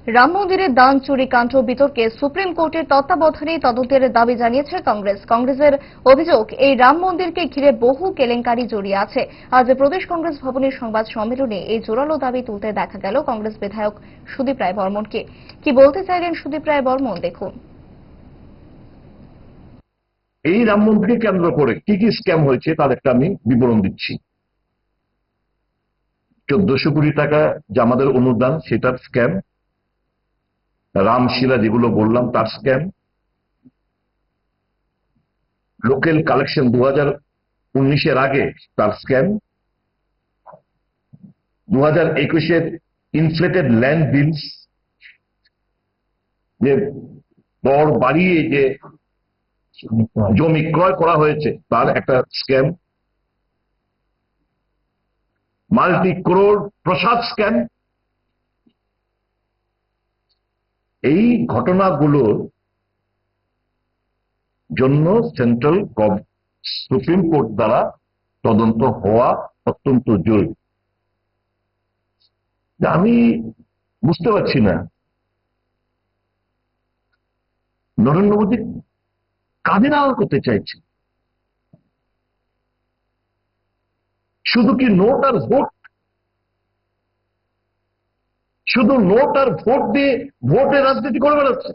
রাম মন্দিরের দান চুরি কাণ্ড বিতর্কে সুপ্রিম কোর্টের তত্ত্বাবধানে তদন্তের দাবি জানিয়েছে কংগ্রেসের অভিযোগ, এই রাম মন্দিরকে ঘিরে বহু কেলেঙ্কারি জড়িয়ে আছে। আজ প্রদেশ কংগ্রেস ভবনের সংবাদ সম্মেলনে এই জোরালো দাবি তুলতে দেখা গেল কংগ্রেস বিধায়ক সুদীপ রায় বর্মনকে। কি বলতে চাইলেন সুদীপ রায় বর্মন, দেখুন। এই রাম মন্দিরকে কেন্দ্র করে কি কি স্ক্যাম হয়েছে তার একটা আমি বিবরণ দিচ্ছি। 1400 কোটি টাকা যে আমাদের অনুদান, সেটার স্ক্যাম। রামশিলা যেগুলো বললাম তার স্ক্যাম। লোকাল কালেকশন 2019-এর আগে তার স্ক্যাম। 2021-এর ইনফ্লেটেড ল্যান্ড বিলস, যে দর বাড়িয়ে যে জমি ক্রয় করা হয়েছে তার একটা স্ক্যাম। মাল্টি করোড় প্রসাদ স্ক্যাম। এই ঘটনাগুলোর জন্য সেন্ট্রাল সুপ্রিম কোর্ট দ্বারা তদন্ত হওয়া অত্যন্ত জরুরি। আমি বুঝতে পারছি না নরেন্দ্র মোদী কাদের আড়াল করতে চাইছে। শুধু কি নোট আর ভোট, শুধু নোট আর ভোট দিয়ে ভোটের রাজনীতি করে বেড়াচ্ছে।